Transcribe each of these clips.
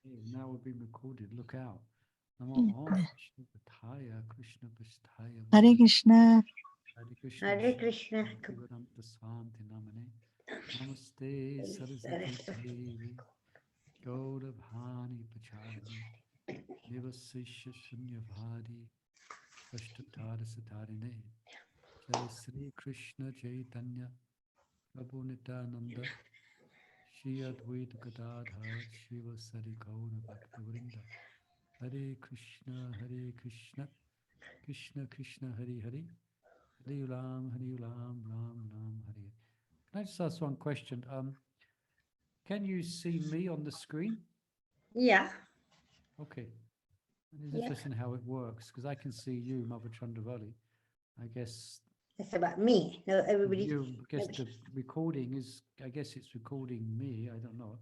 Okay, now we're being recorded. Look out. Namo Om Krishna Pataya Krishna Pastaya Hare Krishna. Hare Krishna Hare Krishna. Bhaktivedanta Swanti Namane Namaste Saraswati Devi Gaurabhani Pacharani Devasisha Shunyavadi Ashtatara Satarine Jai Sri Krishna Chaitanya Prabhu Nityananda Shri Advaita Gadadhar Shiva Sari Gaura Bhaktivinoda Hare Krishna Krishna Krishna Hare Hare Hare Ram Ram Hare. Can I just ask one question? Can you see me on the screen? Yeah. Okay. It's interesting how it works because I can see you, Mother Chandravali. I guess That's about me. No, everybody. The recording is. I guess it's recording me. I don't know.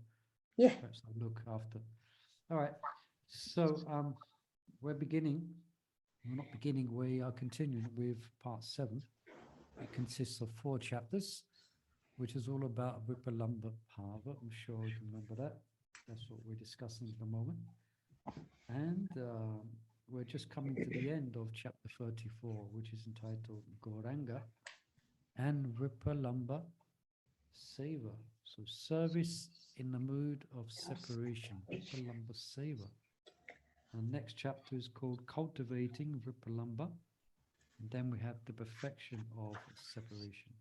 Yeah. Perhaps I'll look after. All right. So we're beginning. We're not beginning. We are continuing with part 7. It consists of 4 chapters, which is all about vipralambha bhava. I'm sure you can remember that. That's what we're discussing at the moment. And we're just coming to the end of chapter 34, which is entitled Gauranga and Vipralambha Seva. So service in the mood of separation, Vipralambha Seva. And the next chapter is called Cultivating Vipralambha. And then we have the perfection of separation.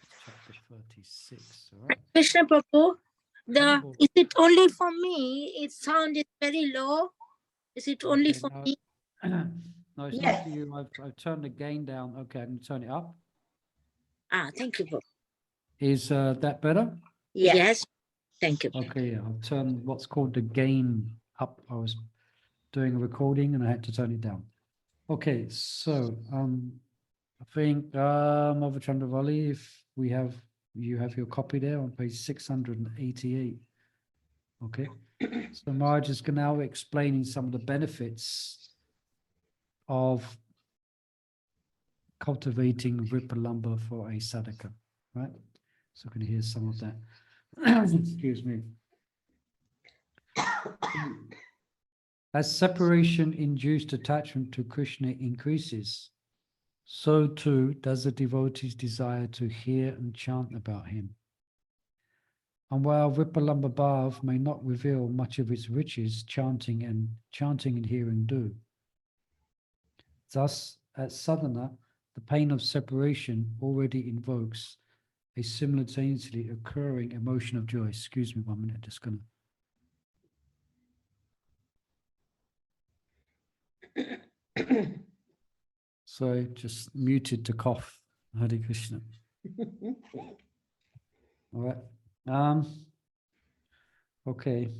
It's chapter 36. All right. Krishna Prabhu, is it only for me? It sound is very low. Is it only for me? No, it's not for you. I've turned the gain down. Okay, I'm going to turn it up. Thank you, Prabhu. Is that better? Yes. Thank you. Okay, I'll turn what's called the gain up. I was doing a recording and I had to turn it down. Okay, so I think Mother Chandravali, if you have your copy there on page 688. Okay, so Maharaj is now explaining some of the benefits of cultivating vipralambha for a sadhaka, right? So we can hear some of that. Excuse me. As separation-induced attachment to Krishna increases, so too does the devotee's desire to hear and chant about him. And while vipralambha bhav may not reveal much of its riches, chanting and hearing do. Thus, at sadhana, the pain of separation already invokes a simultaneously occurring emotion of joy. Excuse me 1 minute, just gonna. Sorry, just muted to cough. Hare Krishna. All right. Okay.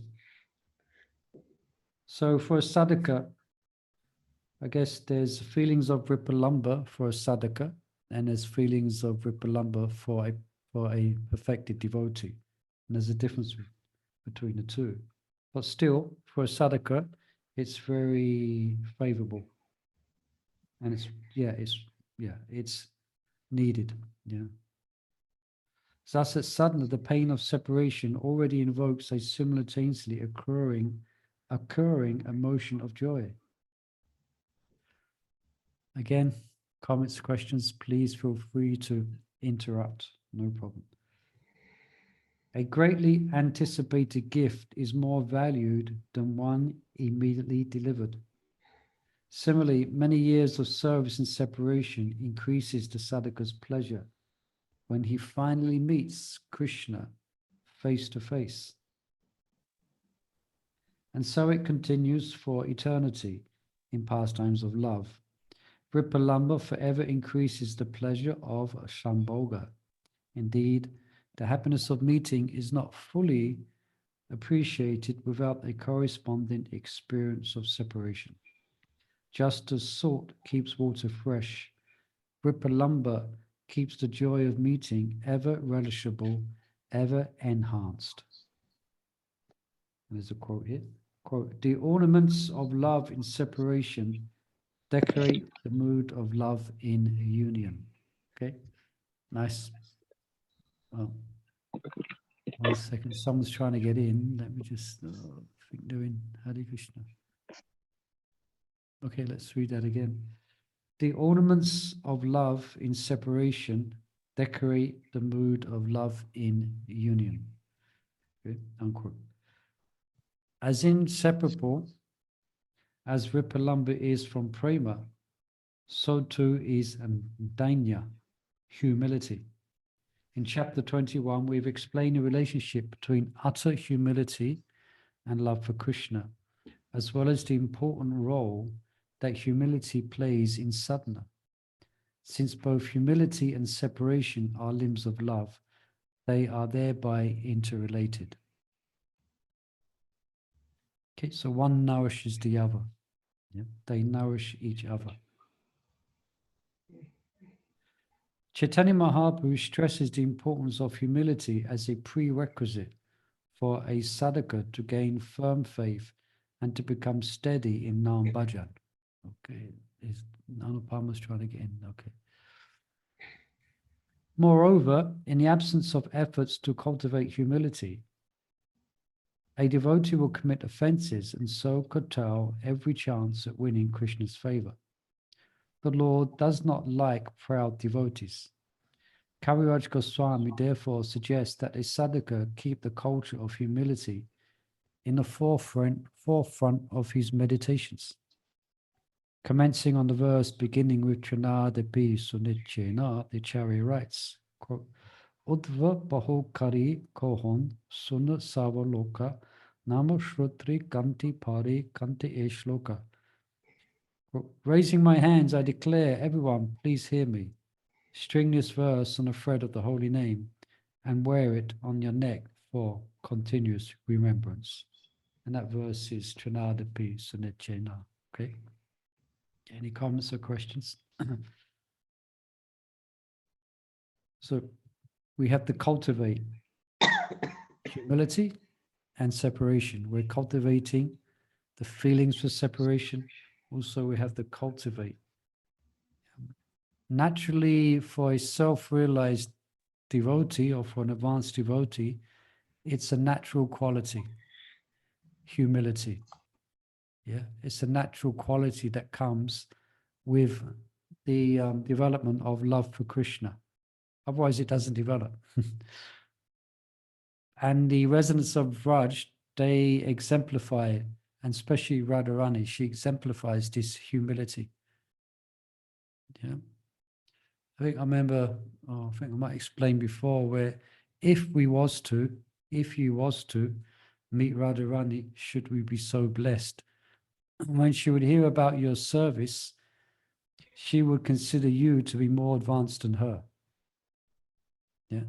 So for a sadhaka, I guess there's feelings of vipralambha for a sadhaka, and there's feelings of vipralambha for a perfected devotee. And there's a difference between the two. But still, for a sadhaka, it's very favorable. And it's needed. Yeah. Thus at sadhana, the pain of separation already invokes a simultaneously occurring emotion of joy. Again, comments, questions, please feel free to interrupt, no problem. A greatly anticipated gift is more valued than one immediately delivered. Similarly, many years of service and separation increases the sadhaka's pleasure when he finally meets Krishna face to face. And so it continues for eternity in pastimes of love. Vipralambha forever increases the pleasure of Shambhoga. Indeed, the happiness of meeting is not fully appreciated without a corresponding experience of separation. Just as salt keeps water fresh, vipralambha keeps the joy of meeting ever relishable, ever enhanced. And there's a quote here. Quote, the ornaments of love in separation decorate the mood of love in union. Okay, nice. Well, 1 second, someone's trying to get in. Let me just think they're in Hare Krishna. Okay, let's read that again. The ornaments of love in separation decorate the mood of love in union. Okay, unquote. As inseparable as vipralambha is from prema, so too is dainya, humility. In chapter 21, we've explained the relationship between utter humility and love for Krishna, as well as the important role that humility plays in sadhana. Since both humility and separation are limbs of love, they are thereby interrelated. Okay, so one nourishes the other. Yeah? They nourish each other. Chaitanya Mahaprabhu stresses the importance of humility as a prerequisite for a sadhaka to gain firm faith and to become steady in Nam Bhajan. Okay, is Anupama's trying to get in? Okay. Moreover, in the absence of efforts to cultivate humility, a devotee will commit offenses and so curtail every chance at winning Krishna's favor. The Lord does not like proud devotees. Kaviraj Goswami therefore suggests that a sadhaka keep the culture of humility in the forefront of his meditations. Commencing on the verse beginning with Trinadapi Sunichena, the Acharya writes, quote, Udva Bahokari Kohon Suna Savaloka Nama Shrutri Kanti Pari Kanti Eshloka. Raising my hands, I declare, everyone, please hear me. String this verse on a thread of the holy name and wear it on your neck for continuous remembrance. And that verse is Trinadapi Sunichena. Okay. Any comments or questions? So we have to cultivate humility and separation. We're cultivating the feelings for separation. Also, we have to cultivate. Naturally, for a self-realized devotee or for an advanced devotee, it's a natural quality, humility. Yeah, it's a natural quality that comes with the development of love for Krishna. Otherwise, it doesn't develop. And the residents of Vraj, they exemplify it, and especially Radharani, she exemplifies this humility. Yeah. I think I might explain before where if you was to meet Radharani, should we be so blessed, when she would hear about your service, she would consider you to be more advanced than her. Yeah.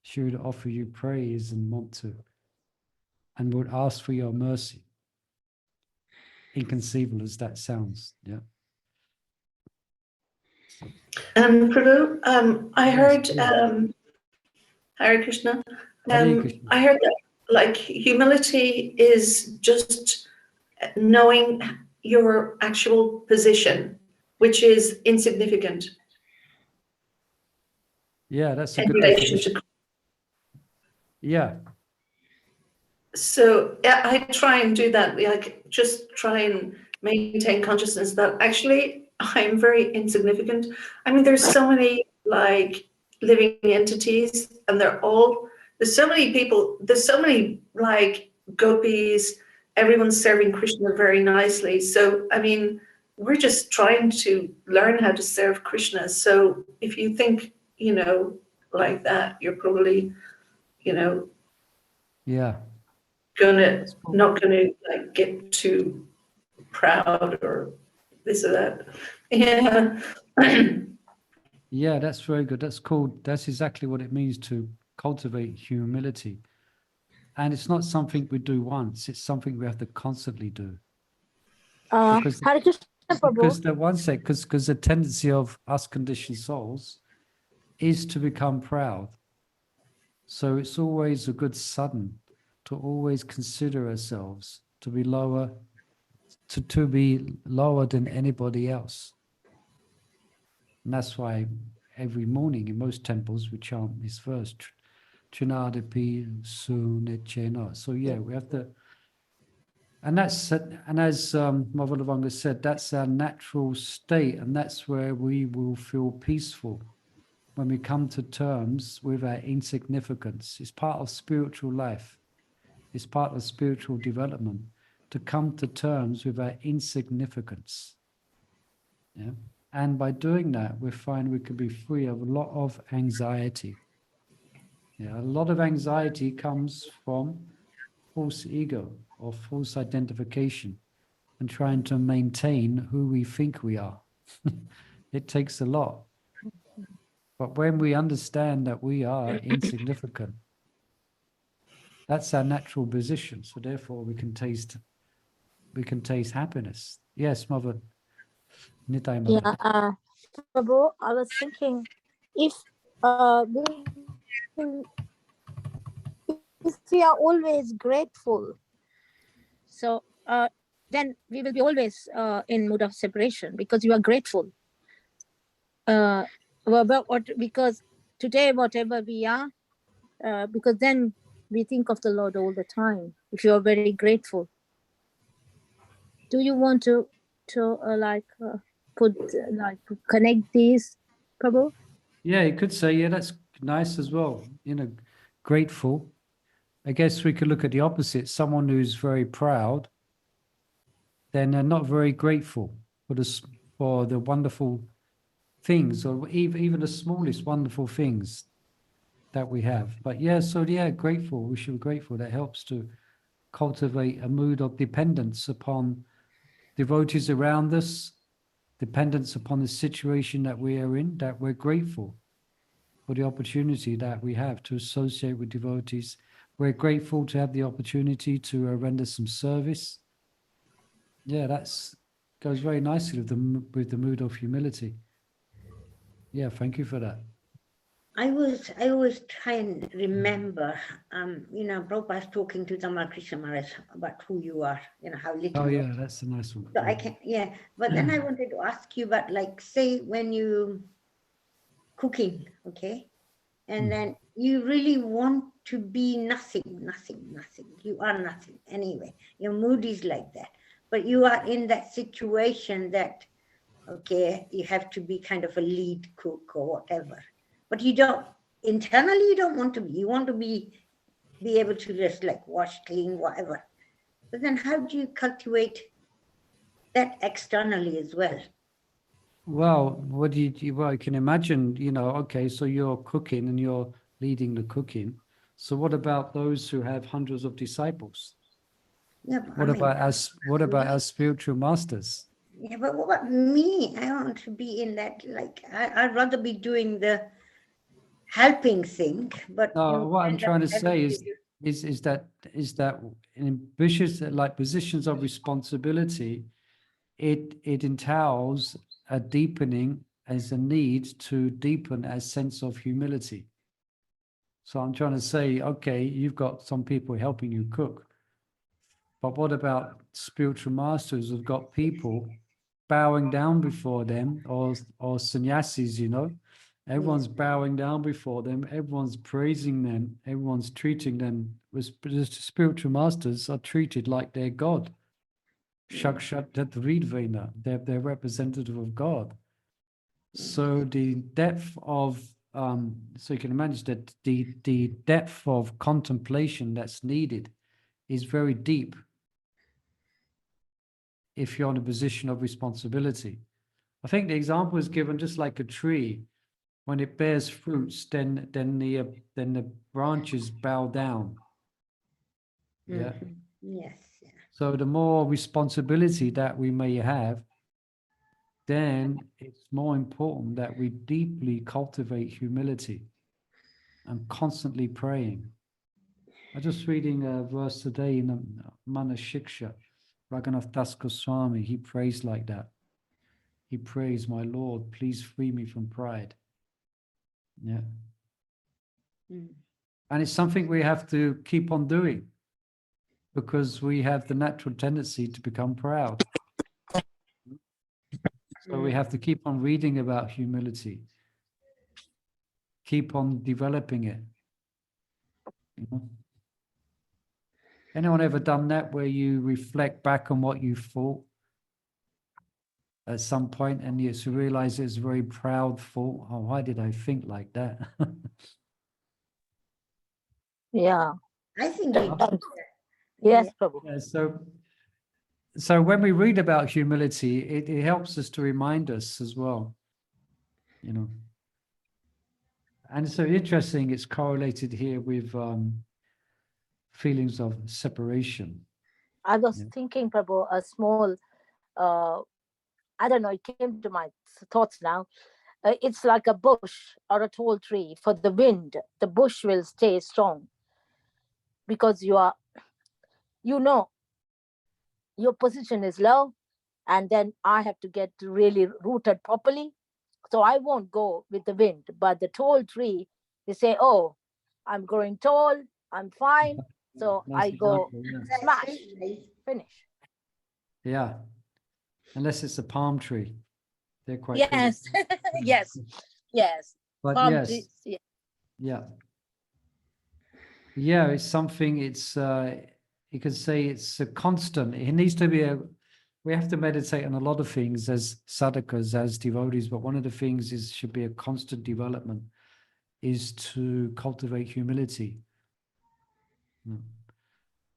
She would offer you praise and want to, and would ask for your mercy. Inconceivable as that sounds, yeah. Prabhu, I Yes, heard yeah. Hare Krishna. Hare Krishna. I heard that like humility is just knowing your actual position, which is insignificant. Yeah, that's a in good relation definition. to. Yeah. So yeah, I try and do that. Like just try and maintain consciousness that actually I'm very insignificant. I mean, there's so many like living entities, and there's so many people, there's so many like gopis, everyone's serving Krishna very nicely. So I mean, we're just trying to learn how to serve Krishna. So if you think, like that, you're probably, Yeah. not gonna like get too proud or this or that. Yeah. Yeah, that's very good. That's exactly what it means to cultivate humility. And it's not something we do once, it's something we have to constantly do. Because Hare Krishna, Prabhu. because the tendency of us conditioned souls is to become proud. So it's always a good sadhana to always consider ourselves to be lower, to be lower than anybody else. And that's why every morning in most temples we chant this verse, Trinadapi Sunechena. So yeah, we have to And that's and as Mother Lavanga said, that's our natural state, and that's where we will feel peaceful when we come to terms with our insignificance. It's part of spiritual life. It's part of spiritual development to come to terms with our insignificance. Yeah. And by doing that, we find we can be free of a lot of anxiety. Yeah, a lot of anxiety comes from false ego or false identification and trying to maintain who we think we are. It takes a lot. But when we understand that we are insignificant, that's our natural position. So therefore we can taste happiness. Yes, Mother. Nitai Mother. Yeah, Prabhu, I was thinking if if we are always grateful, so then we will be always in mood of separation because you are grateful. Because today whatever we are, because then we think of the Lord all the time. If you are very grateful, do you want to connect these, Prabhu? Yeah, you could say, yeah, that's nice as well. Grateful. I guess we could look at the opposite. Someone who's very proud, then they're not very grateful for the wonderful things, or even the smallest wonderful things that we have. But grateful. We should be grateful. That helps to cultivate a mood of dependence upon devotees around us, dependence upon the situation that we are in, that we're grateful for the opportunity that we have to associate with devotees. We're grateful to have the opportunity to render some service. Yeah, that's goes very nicely with the mood of humility. Yeah, thank you for that. I always try and remember, Prabhupada's talking to Krishna Maharaj about who you are, how little. Oh yeah, that's a nice one. So I can, but then I wanted to ask you about, like, say when you cooking, okay, and then you really want to be nothing. You are nothing anyway. Your mood is like that, but you are in that situation that, okay, you have to be kind of a lead cook or whatever. But you don't, internally you don't want to be. You want to be able to just like wash, clean, whatever. But then how do you cultivate that externally as well? Well, I can imagine, okay, so you're cooking and you're leading the cooking. So what about those who have hundreds of disciples? Yeah, What about our spiritual masters? Yeah, but what about me? I want to be in that, like, I'd rather be doing the helping thing, but No, what I'm trying to say is that in positions of responsibility, it entails a deepening as a need to deepen our sense of humility. So I'm trying to say, okay, you've got some people helping you cook, but what about spiritual masters who've got people bowing down before them, or sannyasis, everyone's bowing down before them, everyone's praising them, everyone's treating them. Spiritual masters are treated like they're God. Shakshat Tatvidvena, they're representative of God. So the depth of so you can imagine that the depth of contemplation that's needed is very deep if you're in a position of responsibility. I think the example is given just like a tree. When it bears fruits, then the branches bow down. Yeah. Yes. So the more responsibility that we may have, then it's more important that we deeply cultivate humility and constantly praying. I'm just reading a verse today in Manashiksha, Raghunath Das Goswami. He prays like that. He prays, "My Lord, please free me from pride." Yeah. And it's something we have to keep on doing because we have the natural tendency to become proud. So we have to keep on reading about humility, keep on developing it. Anyone ever done that where you reflect back on what you thought at some point and you realize it's a very proud thought? Oh, why did I think like that? Yeah. I think we do. Yes, Prabhu. Yeah, so when we read about humility, it helps us to remind us as well, you know. And so interesting, it's correlated here with feelings of separation. I was Yeah. thinking, Prabhu, a small, I don't know, it came to my thoughts now. It's like a bush or a tall tree. For the wind, the bush will stay strong because you know, your position is low, and then I have to get really rooted properly. So I won't go with the wind. But the tall tree, they say, oh, I'm growing tall, I'm fine. So Nice I go example, yeah. smash, finish. Yeah, unless it's a palm tree, they're quite good. Yes, yes, yes. But Palm yes, trees, yeah. yeah, it's something. It's you could say it's a constant. It needs to be we have to meditate on a lot of things as sadhakas, as devotees, but one of the things should be a constant development, is to cultivate humility.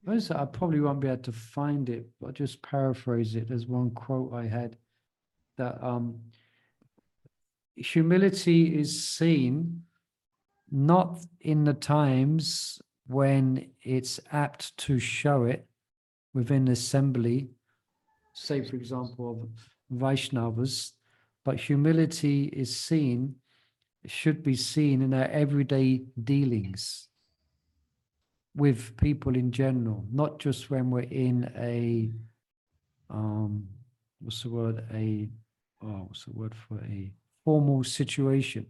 I probably won't be able to find it, but I'll just paraphrase it. There's one quote I had that humility is seen not in the times when it's apt to show it within assembly, say for example of Vaisnavas, but humility is seen, should be seen in our everyday dealings with people in general, not just when we're in a what's the word for a formal situation.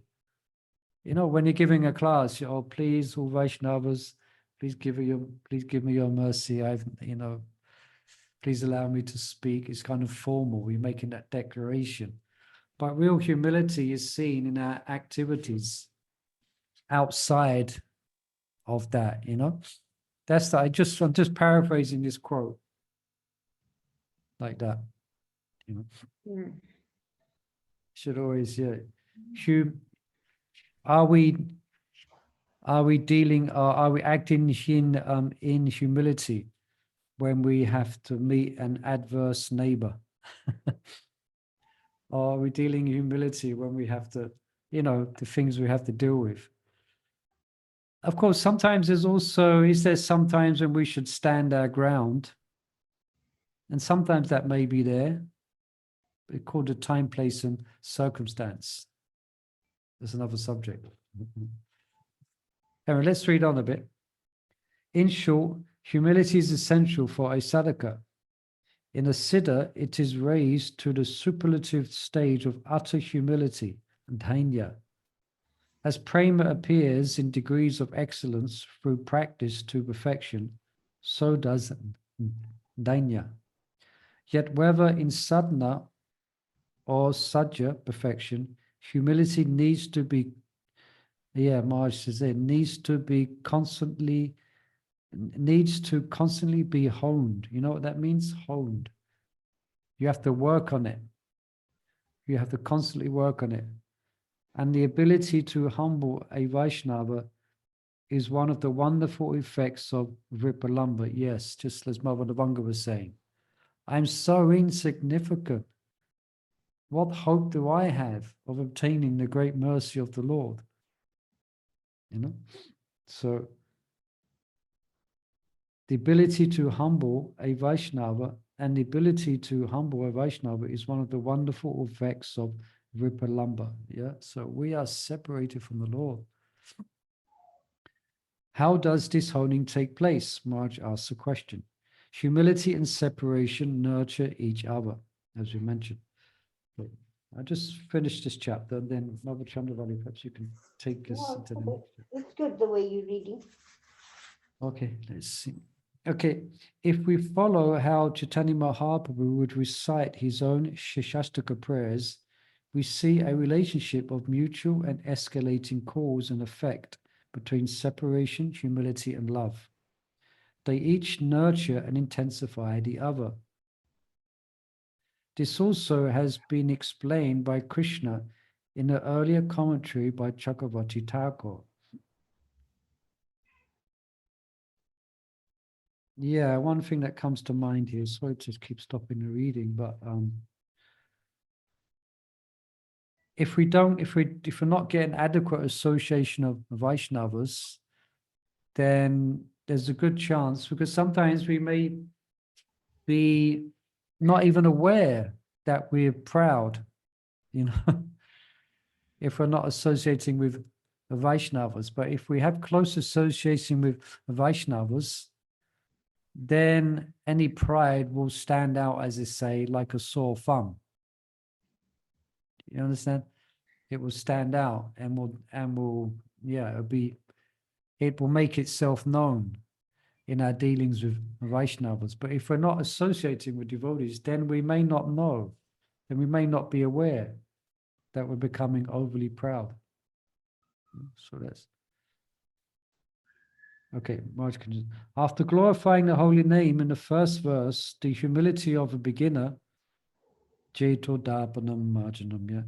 You know, when you're giving a class, oh, please, all Vaishnavas, please give me your mercy. Please allow me to speak. It's kind of formal. You're making that declaration. But real humility is seen in our activities outside of that, you know. I'm just paraphrasing this quote like that, you know. Yeah. Should always, are we acting in humility when we have to meet an adverse neighbor? Or are we dealing in humility when we have to, the things we have to deal with? Of course, sometimes there sometimes when we should stand our ground? And sometimes that may be there. It's called a time, place, and circumstance. That's another subject. Anyway, let's read on a bit. In short, humility is essential for a sadhaka. In a siddha, it is raised to the superlative stage of utter humility, dhanya. As prema appears in degrees of excellence through practice to perfection, so does dhanya. Yet whether in sadhana or sajja, perfection, humility needs to be, Maharaj says it needs to constantly be honed. You know what that means? Honed. You have to work on it. You have to constantly work on it. And the ability to humble a Vaishnava is one of the wonderful effects of vipralambha. Yes, just as Mother Navanga was saying. I'm so insignificant. What hope do I have of obtaining the great mercy of the Lord? You know? So the ability to humble a Vaishnava is one of the wonderful effects of vipralambha. Yeah. So we are separated from the Lord. How does this honing take place? Maharaj asks a question. Humility and separation nurture each other, as we mentioned. But I just finished this chapter, and then Mother Chandravali, perhaps you can take us into the next chapter. It's good the way you're reading. Okay, let's see. Okay, if we follow how Chaitanya Mahaprabhu would recite his own Shashastaka prayers, we see a relationship of mutual and escalating cause and effect between separation, humility, and love. They each nurture and intensify the other. This also has been explained by Krishna in the earlier commentary by Chakravarti Thakur. Yeah, one thing that comes to mind here, sorry to keep stopping the reading, but if we're not getting adequate association of Vaisnavas, then there's a good chance, because sometimes we may be not even aware that we're proud, you know, if we're not associating with Vaisnavas. But if we have close association with Vaisnavas, then any pride will stand out, as they say, like a sore thumb. You understand? It will stand out and will yeah, it will make itself known in our dealings with Vaishnavas. But if we're not associating with devotees, then we may not know, then we may not be aware that we're becoming overly proud. So that's okay. Marge, after glorifying the holy name in the first verse, the humility of a beginner, Jeto Dapanam Marjanam, yeah,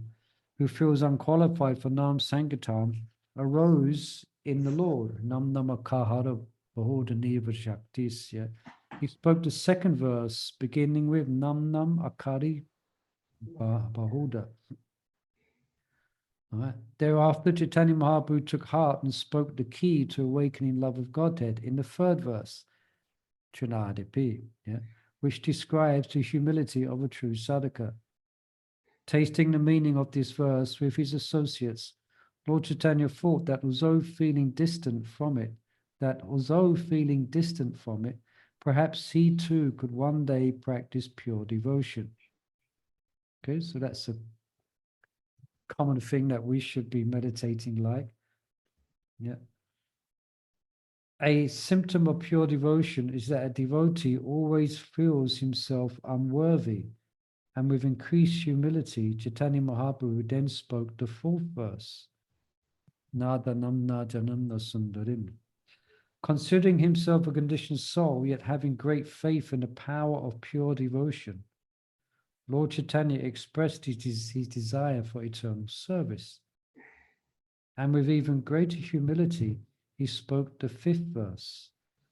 who feels unqualified for Nam Sankirtan, arose in the Lord. Nam Namakahara Bahodaniva Shaktis. Yeah. He spoke the second verse, beginning with Nam Nam Akari Bahoda. All right. Thereafter, Chaitanya Mahaprabhu took heart and spoke the key to awakening love of Godhead in the third verse, Trinadipi, yeah, which describes the humility of a true sadhaka. Tasting the meaning of this verse with his associates, Lord Chaitanya thought that although feeling distant from it, perhaps he too could one day practice pure devotion. Okay, so that's a common thing that we should be meditating like. Yeah. A symptom of pure devotion is that a devotee always feels himself unworthy, and with increased humility, Chaitanya Mahaprabhu then spoke the fourth verse, Nadanam Najananda Sundarim. Considering himself a conditioned soul, yet having great faith in the power of pure devotion, Lord Chaitanya expressed his desire for eternal service. And with even greater humility, he spoke the fifth verse,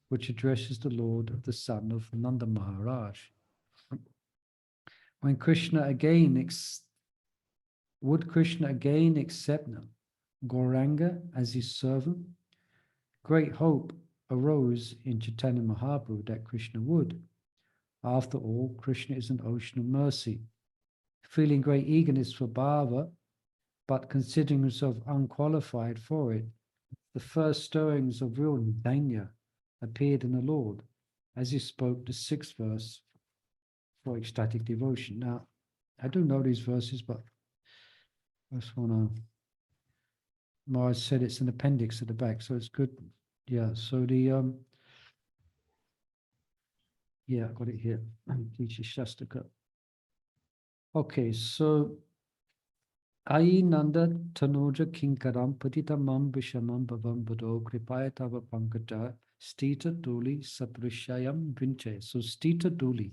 which addresses the Lord of the son of Nanda Maharaj. Would Krishna again accept Gauranga as his servant? Great hope arose in Chaitanya Mahaprabhu that Krishna would. After all, Krishna is an ocean of mercy. Feeling great eagerness for bhava, but considering himself unqualified for it, the first stirrings of real dainya appeared in the Lord, as he spoke the sixth verse for ecstatic devotion. Now, I do know these verses, but I just want to, Maharaj said it's an appendix at the back, so it's good. Yeah, so the, yeah, I got it here. Teacher Shastaka. Okay, so Ayi Nanda Tanoja Kinkaram Patitamam Vishamam Bhavam Bado Kripaya Tava Pankata Stita Duli Saprishayam Vinche. So Stita Duli.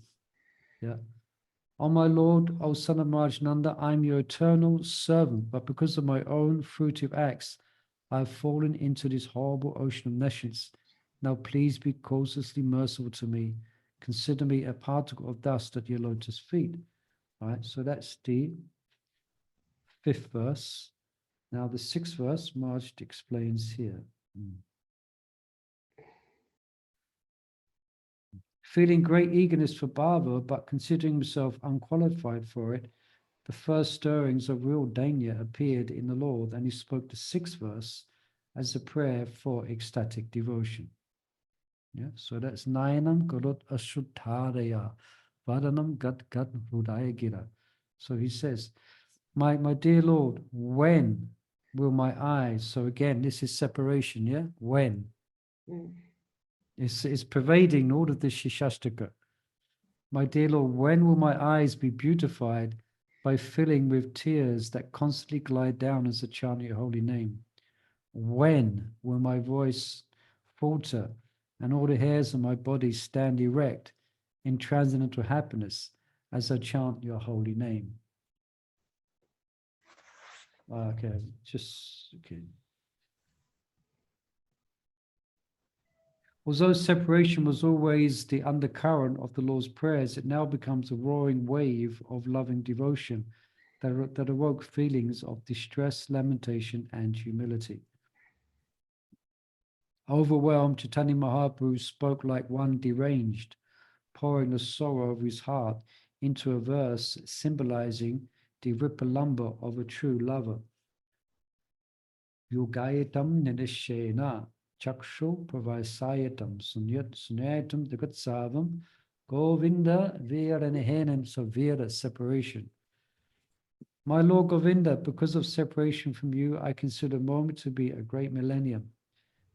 Yeah. O my Lord, O son of Maharaj Nanda, I am your eternal servant, but because of my own fruitive acts, I have fallen into this horrible ocean of nescience. Now please be causelessly merciful to me. Consider me a particle of dust at your lotus feet. All right, so that's the fifth verse. Now the sixth verse, Maharaj explains here. Feeling great eagerness for bhava, but considering himself unqualified for it, the first stirrings of real dainya appeared in the Lord, and he spoke the sixth verse as a prayer for ecstatic devotion. Yeah, so that's Nayanam Garot Ashuddharaya Vadanam Gat Gat Hudaya Gira. So he says, my dear Lord, when will my eyes, so again, this is separation, yeah? When? It's pervading all of the Shishastaka. My dear Lord, when will my eyes be beautified by filling with tears that constantly glide down as I chant your holy name? When will my voice falter and all the hairs on my body stand erect in transcendental happiness as I chant your holy name. Okay, okay. Although separation was always the undercurrent of the Lord's prayers, it now becomes a roaring wave of loving devotion that awoke feelings of distress, lamentation, and humility. Overwhelmed, Chaitanya Mahaprabhu spoke like one deranged, pouring the sorrow of his heart into a verse symbolizing the vipralambha of a true lover. Yogayatam nidishena chakshu pravasayatam sunyatam dagatsavam Govinda viranahenam savira separation. My Lord Govinda, because of separation from you, I consider a moment to be a great millennium.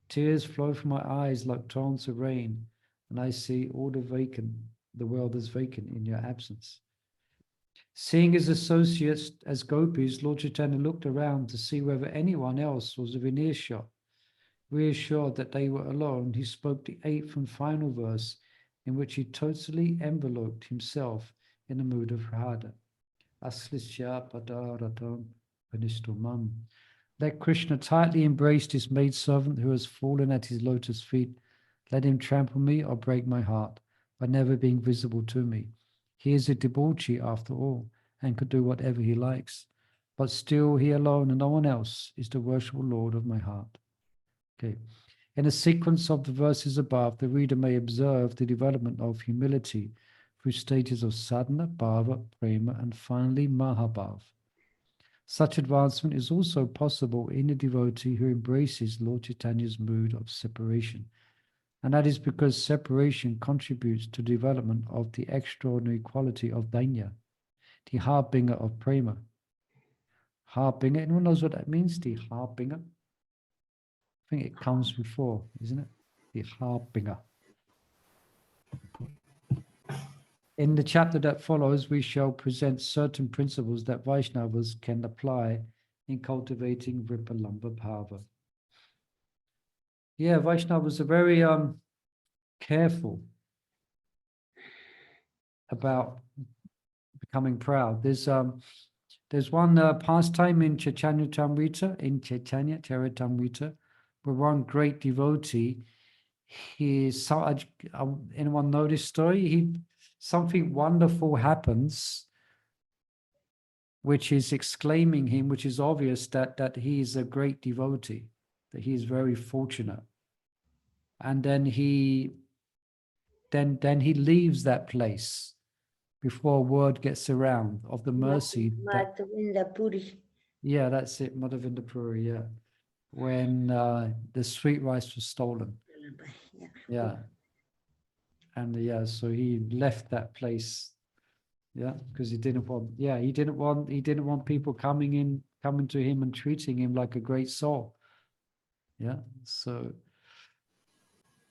Tears flow from my eyes like torrents of rain, and I see all the world is vacant in your absence. Seeing his associates as gopis, Lord Chaitanya looked around to see whether anyone else was within earshot. Reassured that they were alone, he spoke the 8th and final verse, in which he totally enveloped himself in the mood of Radha. Aslisya padaratam panistumam. Let Krishna tightly embrace his maidservant who has fallen at his lotus feet. Let him trample me or break my heart by never being visible to me. He is a debauchee after all, and could do whatever he likes. But still he alone and no one else is the worshipful Lord of my heart. Okay. In a sequence of the verses above, the reader may observe the development of humility through stages of sadhana, bhava, prema, and finally mahabhav. Such advancement is also possible in a devotee who embraces Lord Chaitanya's mood of separation. And that is because separation contributes to the development of the extraordinary quality of dainya, the harbinger of prema. Harbinger, anyone knows what that means? The harbinger? I think it comes before, isn't it? The harbinger. In the chapter that follows, we shall present certain principles that Vaisnavas can apply in cultivating vipralambha bhava. Yeah, Vaisnavas are very careful about becoming proud. There's one pastime in Chaitanya Charitamrita, where one great devotee, anyone know this story? Something wonderful happens, which is exclaiming him, which is obvious that he is a great devotee, that he is very fortunate. And then he leaves that place before word gets around of the mercy. Madhavinda Puri. Yeah, that's it, Madhavinda Puri, yeah. When the sweet rice was stolen. Yeah. And so he left that place, because he didn't want people coming to him and treating him like a great soul. Yeah. So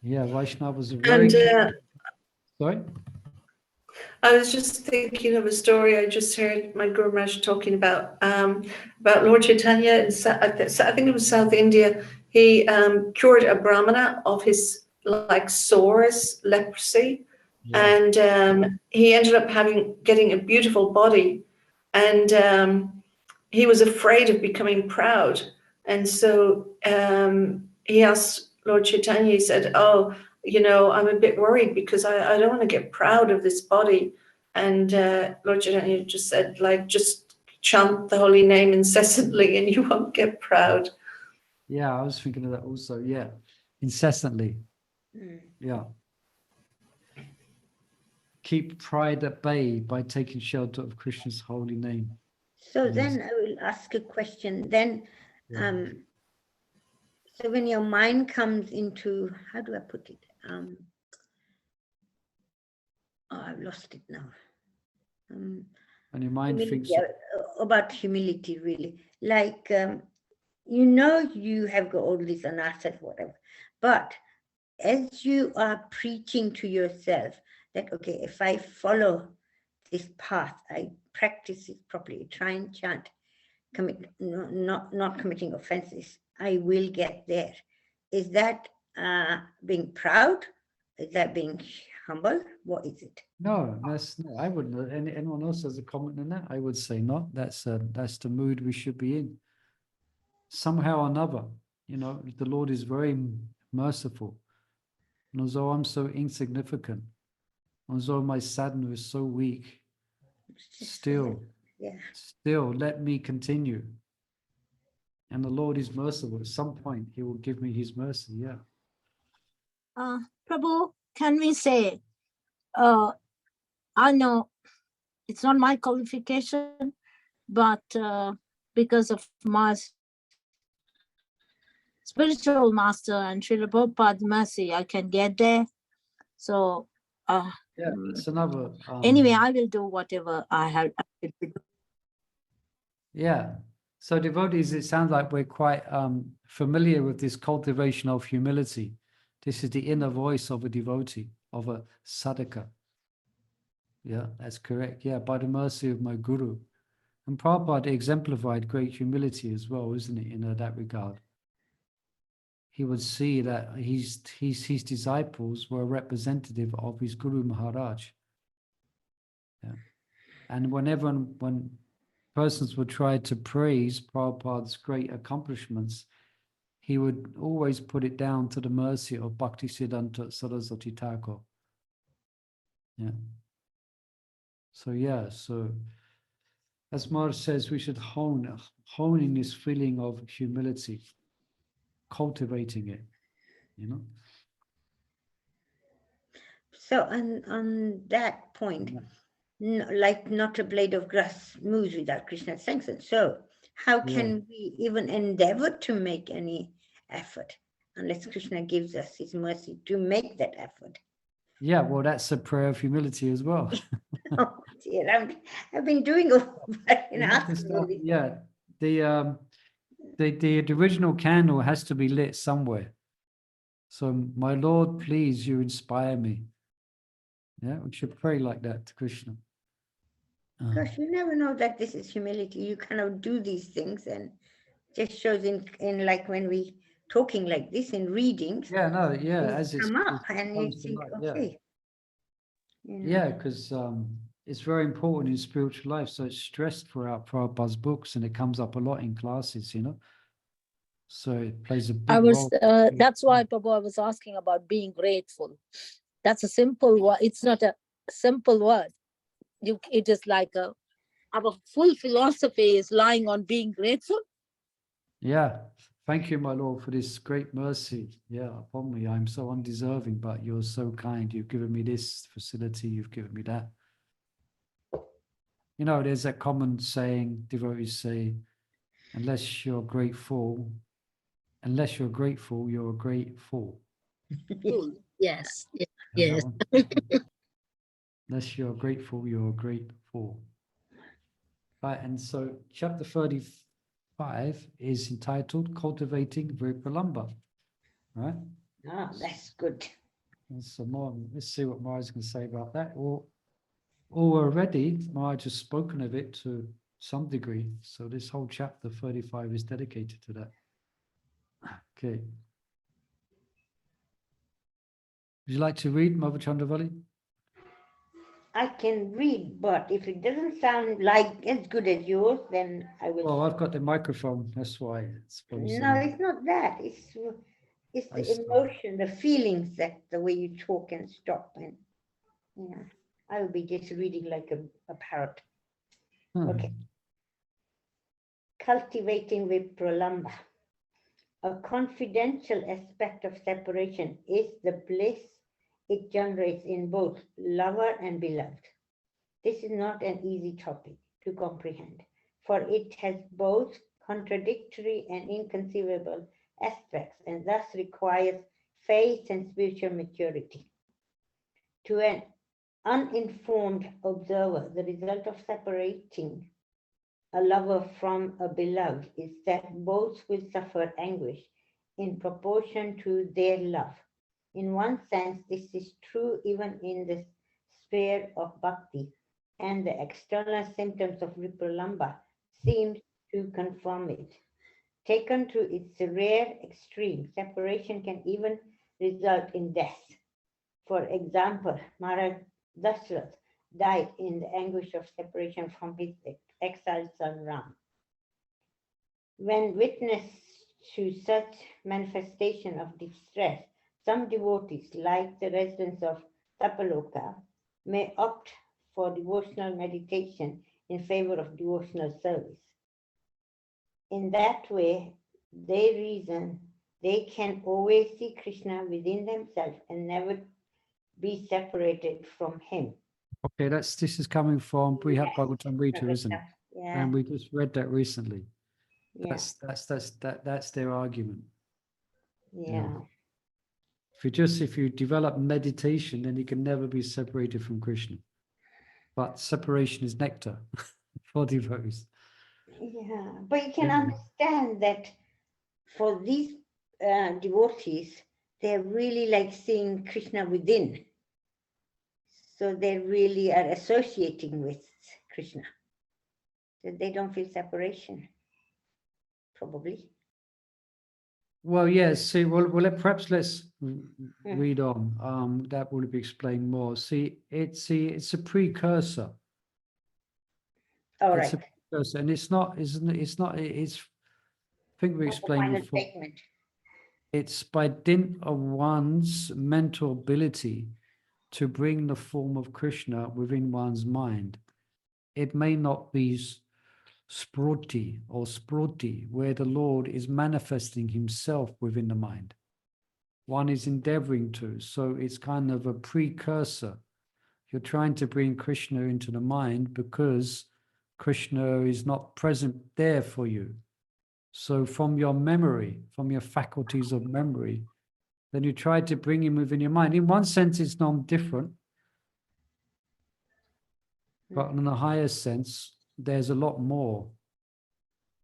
Vaishnavas are very sorry? I was just thinking of a story I just heard my Guru Maharaj talking about Lord Chaitanya in I think it was South India. He cured a Brahmana of his sores, leprosy, and he ended up getting a beautiful body, and he was afraid of becoming proud, and so he asked Lord Chaitanya. He said, "Oh, I'm a bit worried because I don't want to get proud of this body." And Lord Chaitanya just said, just chant the holy name incessantly and you won't get proud. Yeah, I was thinking of that also. Yeah, incessantly. Yeah. Keep pride at bay by taking shelter of Krishna's holy name. So then I will ask a question. Then, so when your mind comes into, how do I put it? I've lost it now. And your mind thinks about humility, really. Like, you have got all this anasas, whatever. But as you are preaching to yourself that, okay, if I follow this path, I practice it properly, try and chant, not committing offenses, I will get there. Is that being proud? Is that being humble? What is it? No, that's no. I wouldn't. Anyone else has a comment on that? I would say not. That's the mood we should be in. Somehow or another, the Lord is very merciful. And although I'm so insignificant, although my sadhana is so weak, still let me continue. And the Lord is merciful. At some point, He will give me His mercy. Yeah. Prabhu, can we say, I know it's not my qualification, but because of my spiritual master and Srila Prabhupada's mercy, I can get there. So, Yeah, it's another. Anyway, I will do whatever I have to do. Yeah. So devotees, it sounds like we're quite familiar with this cultivation of humility. This is the inner voice of a devotee, of a sadhaka. Yeah, that's correct. Yeah, by the mercy of my guru. And Prabhupada exemplified great humility as well, isn't it, in that regard? He would see that his disciples were representative of his Guru Maharaj. Yeah. And when persons would try to praise Prabhupada's great accomplishments, he would always put it down to the mercy of Bhaktisiddhanta Saraswati Thakur. Yeah. So as Maharaj says, we should hone in this feeling of humility, cultivating it, So on that point, like not a blade of grass moves without Krishna's sanction. So how can we even endeavor to make any effort unless Krishna gives us his mercy to make that effort? Yeah, well, that's a prayer of humility as well. Oh dear, I've been doing all that in the original candle has to be lit somewhere. So, my Lord, please, you inspire me. Yeah, we should pray like that to Krishna. Gosh, you never know that this is humility. You kind of do these things and just shows in like when we talking like this in readings. Yeah, no, yeah, as it's come up and you think, okay. Yeah, because it's very important in spiritual life. So it's stressed throughout Prabhupada's books, and it comes up a lot in classes, So it plays a big role. That's why, Prabhu, I was asking about being grateful. That's a simple word. It's not a simple word. It is like our full philosophy is lying on being grateful. Yeah. Thank you, my Lord, for this great mercy. Yeah, upon me. I'm so undeserving, but you're so kind. You've given me this facility. You've given me that. There's that common saying, devotees say, unless you're grateful, you're a great fool. Yes. Yes. Unless you're grateful, you're a great fool. Right, and so chapter 35 is entitled Cultivating Vipralambha. Right? Oh, that's good. And so let's see what Maharaj can say about that. Already, Maharaj has spoken of it to some degree. So this whole chapter 35 is dedicated to that. Okay. Would you like to read, Mother Chandravali? I can read, but if it doesn't sound like as good as yours, then I will. Well, I've got the microphone, that's why. No, it's not that. It's the emotion, the feelings, that the way you talk and stop, and I will be just reading like a parrot. Okay. Cultivating vipralambha. A confidential aspect of separation is the bliss it generates in both lover and beloved. This is not an easy topic to comprehend, for it has both contradictory and inconceivable aspects, and thus requires faith and spiritual maturity. To an uninformed observer, the result of separating a lover from a beloved is that both will suffer anguish in proportion to their love. In one sense, this is true even in the sphere of bhakti, and the external symptoms of vipralambha seem to confirm it. Taken to its rare extreme, separation can even result in death. For example, Maharaj Dashrath died in the anguish of separation from his exiled son Ram. When witness to such manifestation of distress, some devotees, like the residents of Tapaloka, may opt for devotional meditation in favor of devotional service. In that way, they reason they can always see Krishna within themselves and never be separated from him. Okay, this is coming from Brihat Bhagavatamrita, isn't it? Yeah. And we just read that recently. Yeah. That's their argument. Yeah. If you develop meditation, then you can never be separated from Krishna. But separation is nectar for devotees. Yeah, but you can Yeah. understand that for these devotees, they're really like seeing Krishna within. So they really are associating with Krishna. So they don't feel separation, probably. Well, yes. See, perhaps let's read on. That will be explained more. See, it's a precursor. All It's right. a precursor, and it's not. It's. I think we What's the explained final before. statement? It's by dint of one's mental ability to bring the form of Krishna within one's mind. It may not be sproti or sproti, where the Lord is manifesting himself within the mind. One is endeavoring to, so it's kind of a precursor. You're trying to bring Krishna into the mind because Krishna is not present there for you. So from your memory, from your faculties of memory, then you try to bring him within your mind. In one sense, it's non-different, but in a higher sense, there's a lot more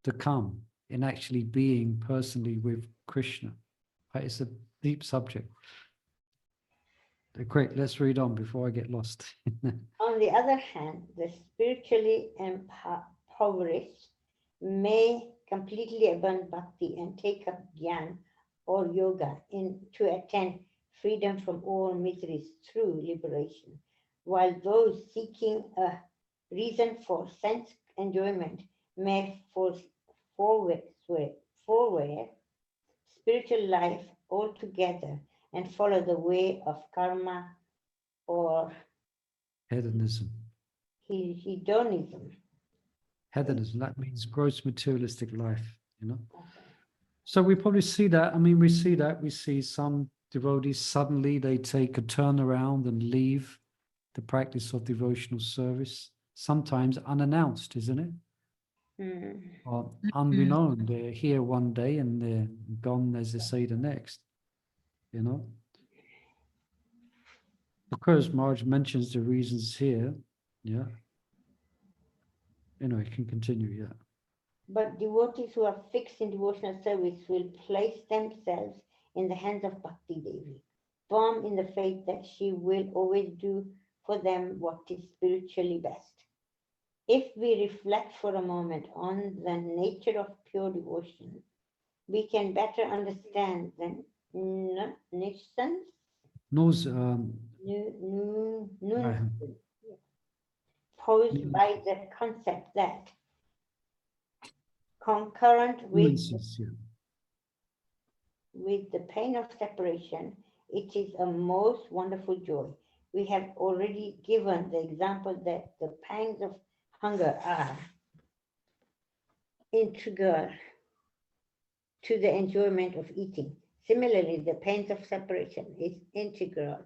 to come in actually being personally with Krishna. It's a deep subject. Quick, let's read on before I get lost. On the other hand, the spiritually impoverished may completely abandon bhakti and take up jnana or yoga to attain freedom from all miseries through liberation, while those seeking a reason for sense enjoyment may forward spiritual life altogether and follow the way of karma or Hedonism. hedonism. Hedonism, that means gross materialistic life, So we probably see that. I mean, we see some devotees suddenly they take a turnaround and leave the practice of devotional service, sometimes unannounced, isn't it? Or unbeknown. They're here one day and they're gone, as they say, the next, Because Maharaj mentions the reasons here, yeah. Anyway, can continue, yeah. But devotees who are fixed in devotional service will place themselves in the hands of Bhakti Devi, firm in the faith that she will always do for them what is spiritually best. If we reflect for a moment on the nature of pure devotion, we can better understand the nuisance posed by the concept that concurrent with the pain of separation, it is a most wonderful joy. We have already given the example that the pangs of hunger are integral to the enjoyment of eating. Similarly, the pains of separation is integral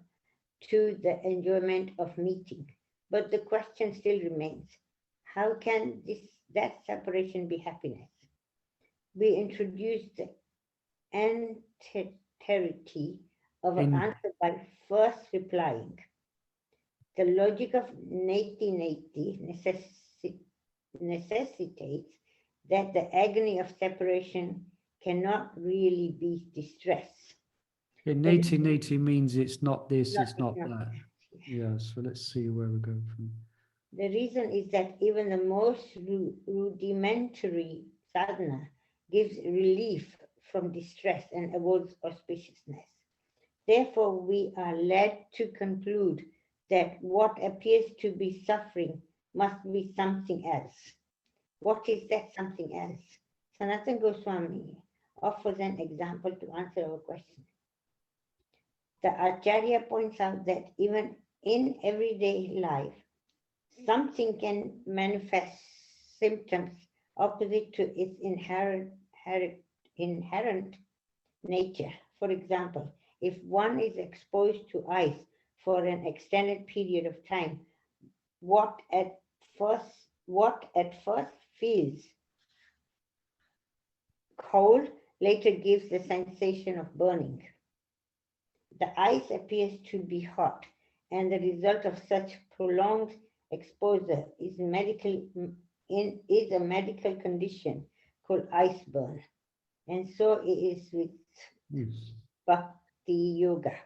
to the enjoyment of meeting. But the question still remains, how can that separation be happiness? We introduced the entirety of an answer by first replying. The logic of neti necessitates that the agony of separation cannot really be distress. Neti means it's not this, it's not that. Yeah, so let's see where we go from. The reason is that even the most rudimentary sadhana gives relief from distress and avoids auspiciousness. Therefore, we are led to conclude that what appears to be suffering must be something else. What is that something else? Sanatana Goswami offers an example to answer our question. The Acharya points out that even in everyday life, something can manifest symptoms opposite to its inherent nature. For example, if one is exposed to ice for an extended period of time, what at first feels cold later gives the sensation of burning. The ice appears to be hot, and the result of such prolonged exposure is a medical condition called ice burn. And so it is with Bhakti Yoga.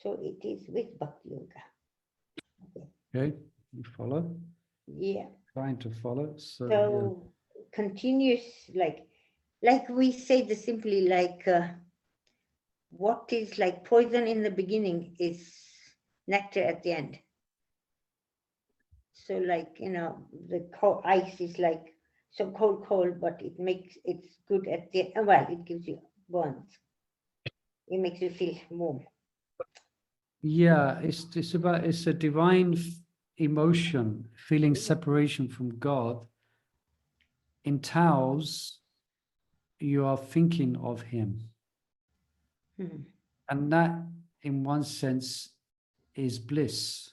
So it is with Bhakti Yoga. Okay, you follow? Yeah. Trying to follow. So, So continuous, like we say this simply, like what is like poison in the beginning is nectar at the end. So like, the cold ice is like so cold, but it's good at the end. Well, it gives you burns. It makes you feel warm. yeah, it's a divine emotion, feeling separation from God entails you are thinking of him. And that, in one sense, is bliss.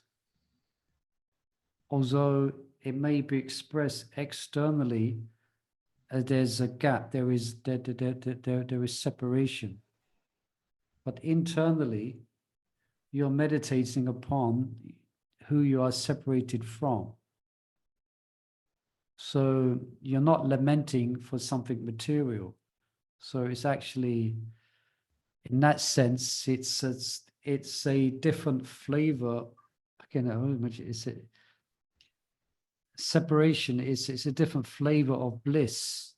Although it may be expressed externally, there's a gap, there is separation. But internally, you're meditating upon who you are separated from. So you're not lamenting for something material. So it's actually, in that sense, it's a different flavor. Separation it's a different flavor of bliss.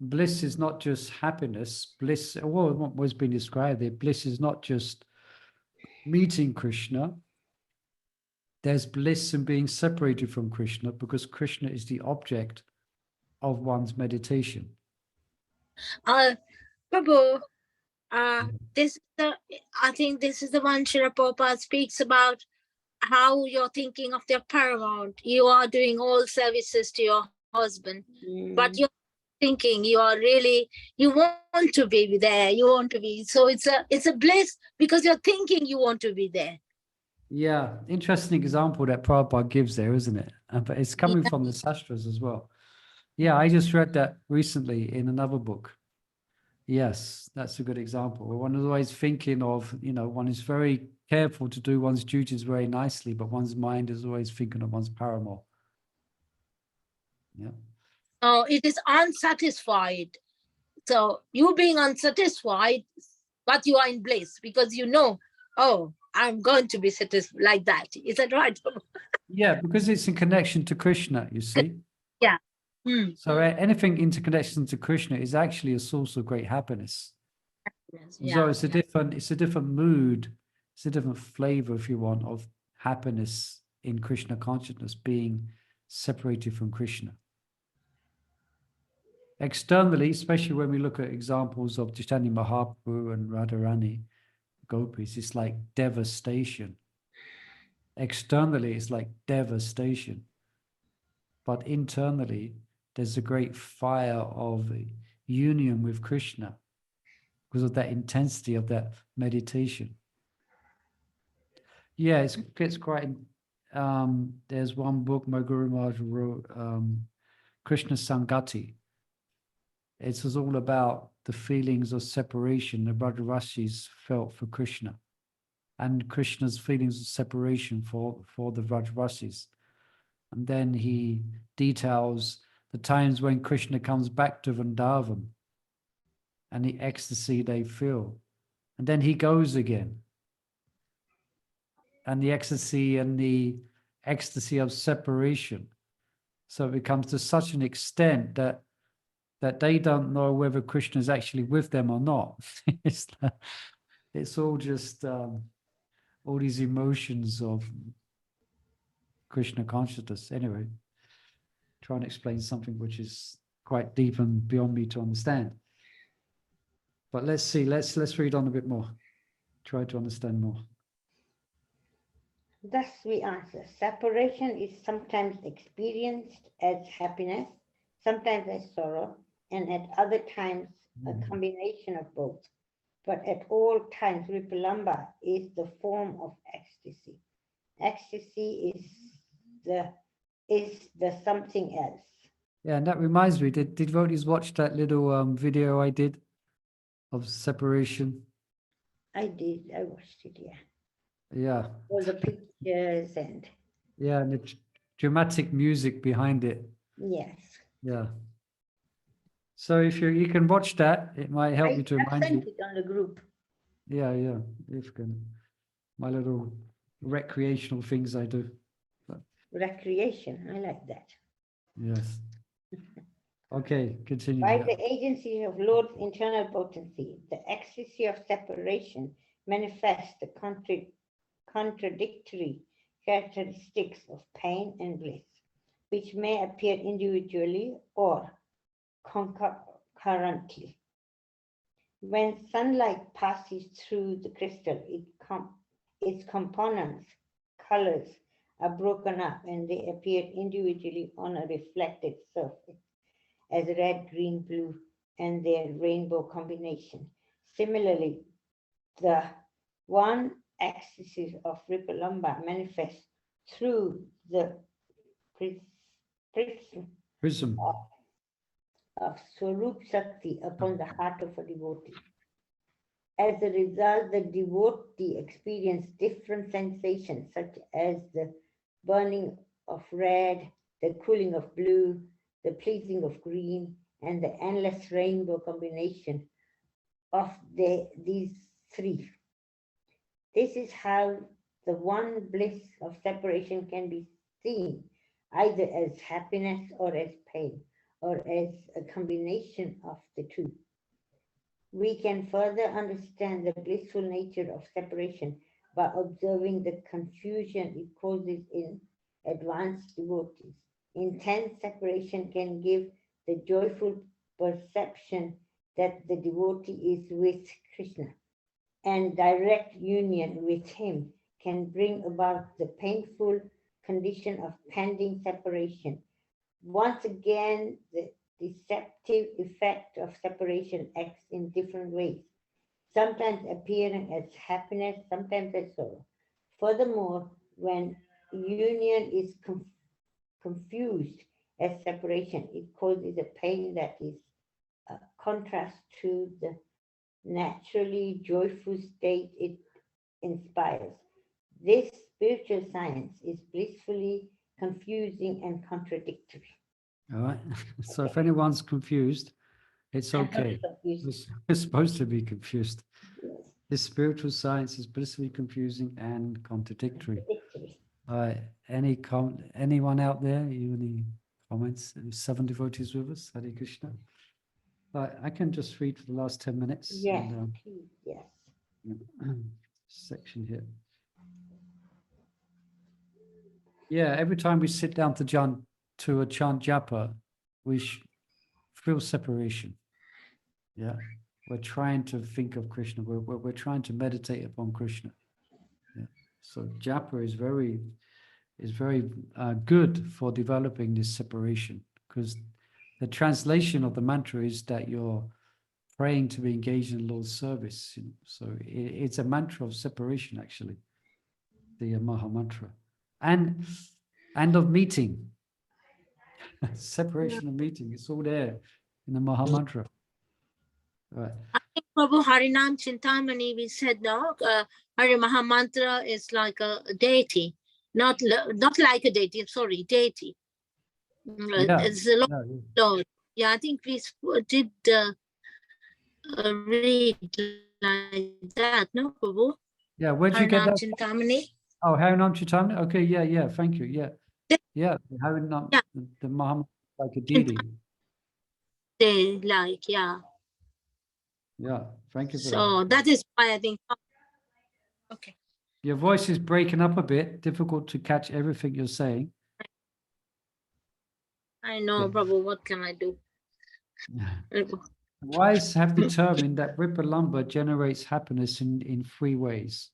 Bliss is not just happiness. Bliss, what was being described there, bliss is not just meeting Krishna. There's bliss in being separated from Krishna, because Krishna is the object of one's meditation. Prabhu, I think this is the one Srila Prabhupada speaks about, how you're thinking of their paramount. You are doing all services to your husband, but you're thinking you want to be there. You want to be. So it's a bliss because you're thinking you want to be there. Yeah, interesting example that Prabhupada gives there, isn't it? But it's coming from the Sastras as well. Yeah, I just read that recently in another book. Yes, that's a good example. Where one is always thinking of, one is very careful to do one's duties very nicely, but one's mind is always thinking of one's paramour. Yeah. Oh, it is unsatisfied. So you being unsatisfied, but you are in bliss because I'm going to be satisfied like that. Is that right? Yeah, because it's in connection to Krishna, you see. Yeah. So anything into connection to Krishna is actually a source of great happiness. So it's a different mood, it's a different flavor, if you want, of happiness in Krishna consciousness, being separated from Krishna. Externally, especially when we look at examples of Chaitanya Mahaprabhu and Radharani, gopis, it's like devastation. Externally, it's like devastation. But internally, there's a great fire of union with Krishna because of that intensity of that meditation. Yeah, it's quite. There's one book my Guru Maharaj wrote, Krishna Sangati. It was all about the feelings of separation the Vrajarashis felt for Krishna, and Krishna's feelings of separation for the Vrajarashis. And then he details the times when Krishna comes back to Vrindavan and the ecstasy they feel. And then he goes again. And the ecstasy of separation. So it becomes to such an extent that that they don't know whether Krishna is actually with them or not. It's all just all these emotions of Krishna consciousness. Anyway, trying to explain something which is quite deep and beyond me to understand. But let's see, let's read on a bit more. Try to understand more. Thus we answer, separation is sometimes experienced as happiness, sometimes as sorrow, and at other times a combination of both. But at all times, vipralambha is the form of ecstasy. Ecstasy is the something else. Yeah, and that reminds me, did devotees watch that little video I did of separation? I did, I watched it, yeah. Yeah. All the pictures and... Yeah, and the dramatic music behind it. Yes. Yeah. So if you can watch that, it might help you to I remind sent you. it on the group. Yeah, yeah. If you can, my little recreational things I do. Recreation, I like that. Yes. Okay, continue. By Yeah. the agency of Lord's internal potency, the ecstasy of separation manifests the contradictory characteristics of pain and bliss, which may appear individually or concurrently. When sunlight passes through the crystal, its components, colors, are broken up and they appear individually on a reflected surface as red, green, blue, and their rainbow combination. Similarly, the one ecstasy of vipralambha manifests through the Prism. of Swarup Shakti upon the heart of a devotee. As a result, the devotee experiences different sensations such as the burning of red, the cooling of blue, the pleasing of green, and the endless rainbow combination of these three. This is how the one bliss of separation can be seen, either as happiness or as pain, or as a combination of the two. We can further understand the blissful nature of separation by observing the confusion it causes in advanced devotees. Intense separation can give the joyful perception that the devotee is with Krishna, and direct union with him can bring about the painful condition of pending separation. Once again, the deceptive effect of separation acts in different ways, sometimes appearing as happiness, sometimes as sorrow. Furthermore, when union is confused as separation, it causes a pain that is a contrast to the naturally joyful state it inspires. This spiritual science is blissfully confusing and contradictory. All right. So if anyone's confused, it's okay. We're supposed to be confused. Yes. This spiritual science is blissfully confusing and contradictory. All right. Anyone out there? Any comments? 7 devotees with us? Hare Krishna. All right. I can just read for the last 10 minutes. Yes, And, please, yes. section here. Yeah, every time we sit down to a chant japa, we feel separation. Yeah, we're trying to think of Krishna. We're trying to meditate upon Krishna. Yeah. So japa is very good for developing this separation, because the translation of the mantra is that you're praying to be engaged in Lord's service. You know? So it's a mantra of separation, actually, the Maha Mantra, and of meeting. Separation of meeting, it's all there in the Maha Mantra. Right. I think Prabhu Harinam Chintamani, we said no, Hari Maha Mantra is like a deity, not like a deity, sorry, deity. Yeah. It's a Lord. Yeah, I think we did read like that, no, Prabhu? Yeah, where'd you get Harinam that? Chintamani. Oh, Harinam Chintamani? Okay, yeah, thank you. Yeah. Yeah, Harinam, Yeah. the Maha, like a deity. they like, yeah. Yeah, thank you for that. So that is why I think, okay. Your voice is breaking up a bit, difficult to catch everything you're saying. I know, Yeah. Prabhu, what can I do? Wise have determined that vipralambha generates happiness in three ways.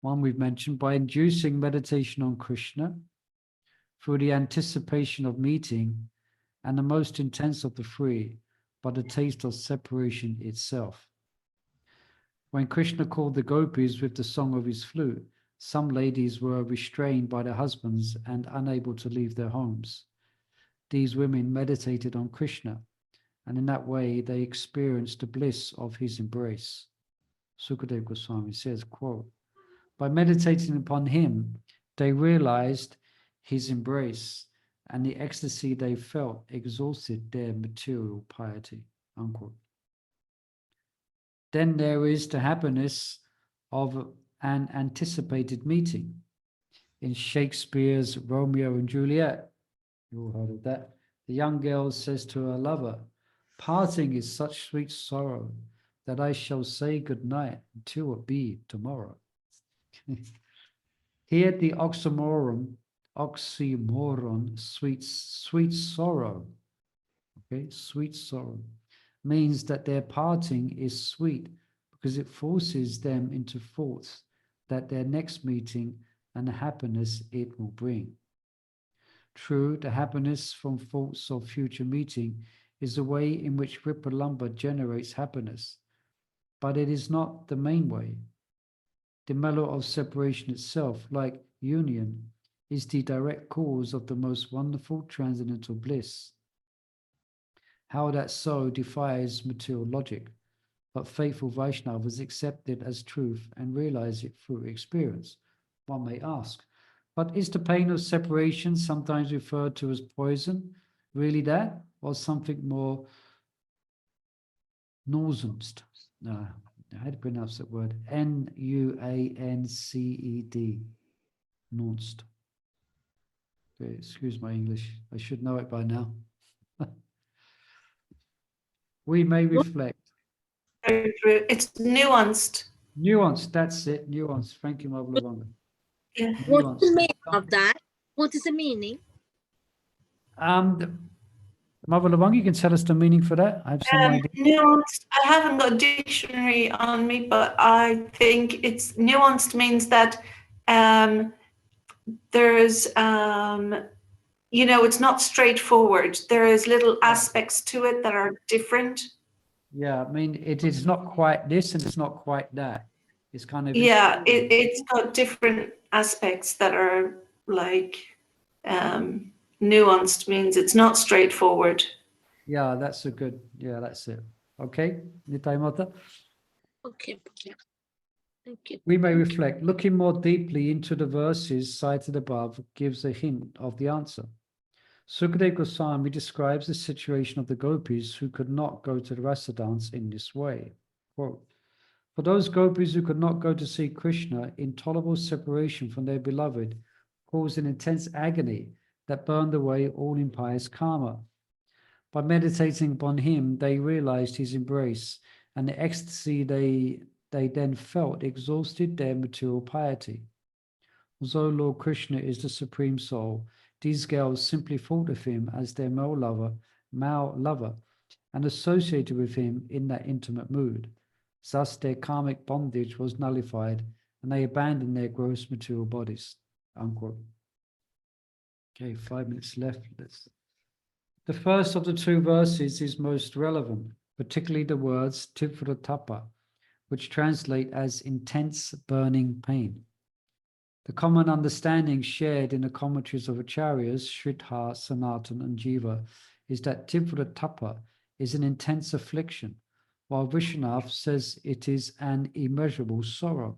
One we've mentioned, by inducing meditation on Krishna, through the anticipation of meeting, and the most intense of the three, by the taste of separation itself. When Krishna called the gopis with the song of his flute, some ladies were restrained by their husbands and unable to leave their homes. These women meditated on Krishna, and in that way they experienced the bliss of his embrace. Sukadeva Goswami says, quote, by meditating upon him, they realized his embrace, and the ecstasy they felt exhausted their material piety, unquote. Then there is the happiness of an anticipated meeting. In Shakespeare's Romeo and Juliet, you all heard of that, the young girl says to her lover, parting is such sweet sorrow that I shall say good night until it be tomorrow. Here the oxymoron, sweet sorrow, okay, sweet sorrow, means that their parting is sweet because it forces them into thoughts that their next meeting and the happiness it will bring. True, the happiness from thoughts of future meeting is the way in which vipralambha generates happiness, but it is not the main way. The mellow of separation itself, like union, is the direct cause of the most wonderful transcendental bliss. How that so defies material logic, but faithful Vaisnavas accept it as truth and realize it through experience. One may ask, but is the pain of separation, sometimes referred to as poison, really that, or something more nuanced? No, how to pronounce that word? Nuanced. Nuanced. Okay, excuse my English. I should know it by now. We may reflect. It's nuanced. Nuanced, that's it. Nuanced. Thank you, Mavlavanga. Yeah. What's the meaning of that? What is the meaning? Mavlavanga, you can tell us the meaning for that. I have some idea. Nuanced. I haven't got a dictionary on me, but I think it's nuanced means that there's it's not straightforward. There is little aspects to it that are different. Yeah, I mean, it is not quite this and it's not quite that. It's kind of... Yeah, it's got different aspects that are like nuanced means it's not straightforward. Yeah, that's a good... Yeah, that's it. Okay, Nitai Mata. Okay. Thank you. We may reflect. Looking more deeply into the verses cited above gives a hint of the answer. Sukadeva Goswami describes the situation of the gopis who could not go to the rasa dance in this way. Quote, for those gopis who could not go to see Krishna, intolerable separation from their beloved caused an intense agony that burned away all impious karma. By meditating upon him, they realized his embrace, and the ecstasy they then felt exhausted their material piety. Although Lord Krishna is the Supreme Soul, these girls simply thought of him as their male lover, and associated with him in that intimate mood. Thus, their karmic bondage was nullified, and they abandoned their gross material bodies. Unquote. Okay, 5 minutes left. The first of the two verses is most relevant, particularly the words tivra tapa, which translate as intense burning pain. The common understanding shared in the commentaries of Acharyas, Sridhar, Sanatan, and Jiva is that tivra tapa is an intense affliction, while Vishwanath says it is an immeasurable sorrow.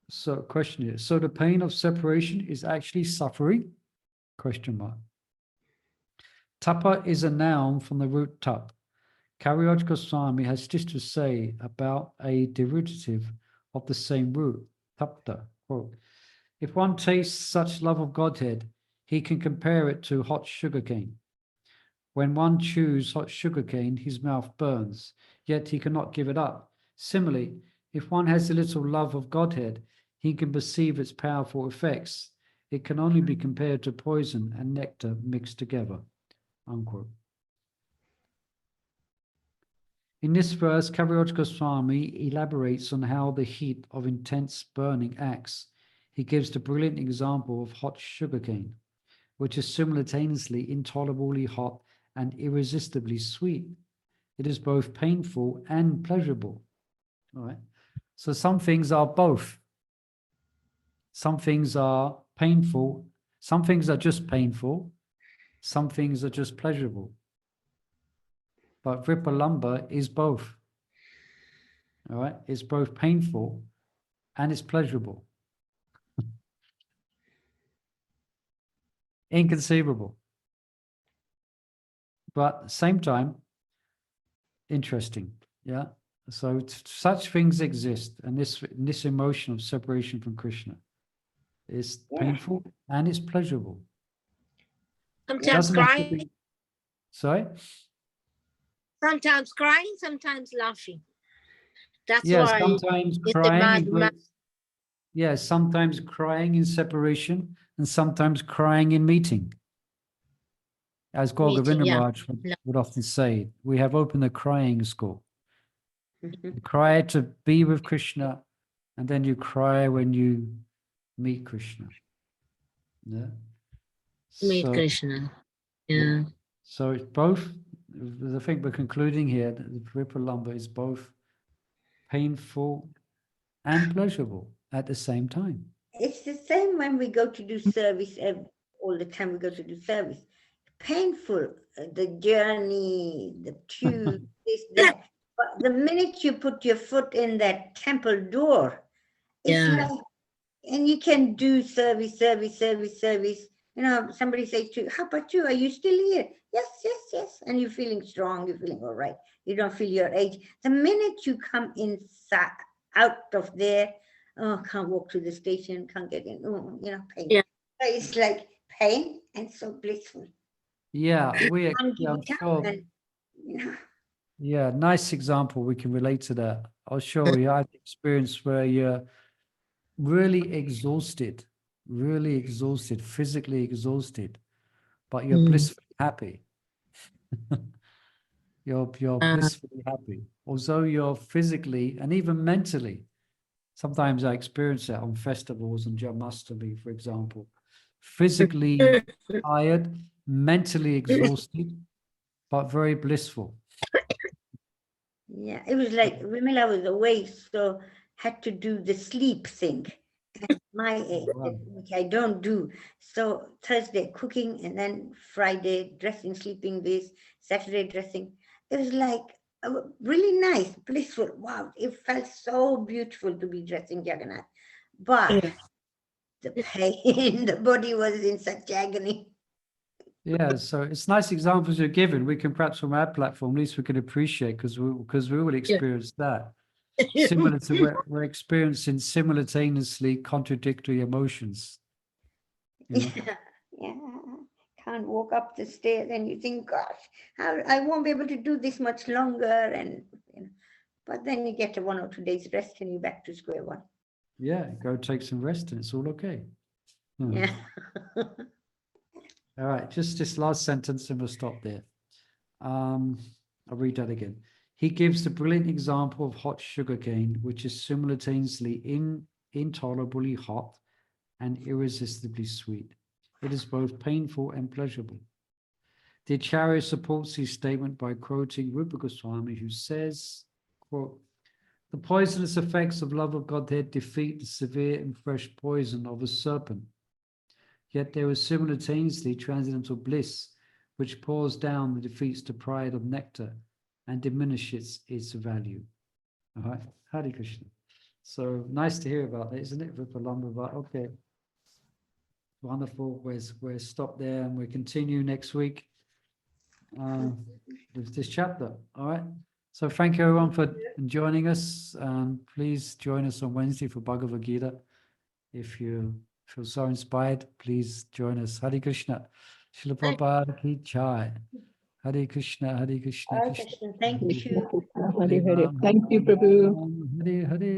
So, question is, so the pain of separation is actually suffering? Question mark. Tapa is a noun from the root tap. Kaviraj Goswami has this to say about a derivative of the same root, tapta. Quote, if one tastes such love of Godhead, he can compare it to hot sugarcane. When one chews hot sugarcane, his mouth burns, yet he cannot give it up. Similarly, if one has a little love of Godhead, he can perceive its powerful effects. It can only be compared to poison and nectar mixed together. Unquote. In this verse, Kaviraj Goswami elaborates on how the heat of intense burning acts. He gives the brilliant example of hot sugarcane, which is simultaneously intolerably hot and irresistibly sweet. It is both painful and pleasurable. All right. So some things are both. Some things are painful. Some things are just painful. Some things are just pleasurable. But vipralambha is both. All right. It's both painful and it's pleasurable. Inconceivable. But same time, interesting. Yeah. So such things exist, and this emotion of separation from Krishna is painful and it's pleasurable. Sometimes crying. Sorry? Sometimes crying, sometimes laughing. That's Yeah, why sometimes crying. Yeah, sometimes crying in separation and sometimes crying in meeting. As Gaur Govinda Maharaj would often say, we have opened a crying school. You cry to be with Krishna, and then you cry when you meet Krishna. Yeah. Meet Krishna. Yeah. So it's both. I think we're concluding here that the vipralambha is both painful and pleasurable at the same time. It's the same when we go to do service. All the time we go to do service. Painful, the journey, the tube, this, that. But the minute you put your foot in that temple door, it's like, and you can do service. You know, somebody says to you, how about you? Are you still here? Yes. And you're feeling strong, you're feeling all right. You don't feel your age. The minute you come inside, out of there, oh, can't walk to the station, can't get in, oh, you know, pain. Yeah. So it's like pain and so blissful. Yeah, I'm sure. And, you know. Yeah, nice example. We can relate to that. I'll show you. I had experience where you're really exhausted, physically exhausted, but you're blissfully happy. You're blissfully happy. Although you're physically and even mentally, sometimes I experience that on festivals and Janmashtami, for example, physically tired, mentally exhausted, but very blissful. Yeah, it was like Vimala was away, so had to do the sleep thing at my age, which I don't do. So Thursday cooking, and then Friday dressing, sleeping this, Saturday dressing. It was like really nice, blissful. Wow, it felt so beautiful to be dressing Jagannath. But the pain, the body was in such agony. Yeah, so it's nice examples you're given. We can perhaps from our platform, at least we can appreciate because we will experience that. Similar to we're experiencing simultaneously contradictory emotions. You know? Yeah. Can't walk up the stairs, and you think, gosh, I won't be able to do this much longer. And you know, but then you get a 1 or 2 days rest, and you're back to square one. Yeah, go take some rest, and it's all okay. Yeah. All right, just this last sentence, and we'll stop there. I'll read that again. He gives the brilliant example of hot sugarcane, which is simultaneously intolerably hot and irresistibly sweet. It is both painful and pleasurable. The Acharya supports his statement by quoting Rupa Goswami, who says, quote, the poisonous effects of love of Godhead defeat the severe and fresh poison of a serpent. Yet there is simultaneously transcendental bliss, which pours down and defeats the pride of nectar and diminishes its value. All right, Hare Krishna. So nice to hear about that, isn't it? Vipralambha. Okay, wonderful. We'll stop there and we'll continue next week with this chapter. All right. So thank you everyone for joining us. Please join us on Wednesday for Bhagavad Gita. If you feel so inspired, please join us. Hare Krishna. Srila Prabhupada ki jai. Hare Krishna, Hare Krishna, Hare Krishna. Krishna. Thank you. Hare Hare Hare. Ram, Hare Hare. Ram, Thank you, Prabhu. Ram, Hare Hare.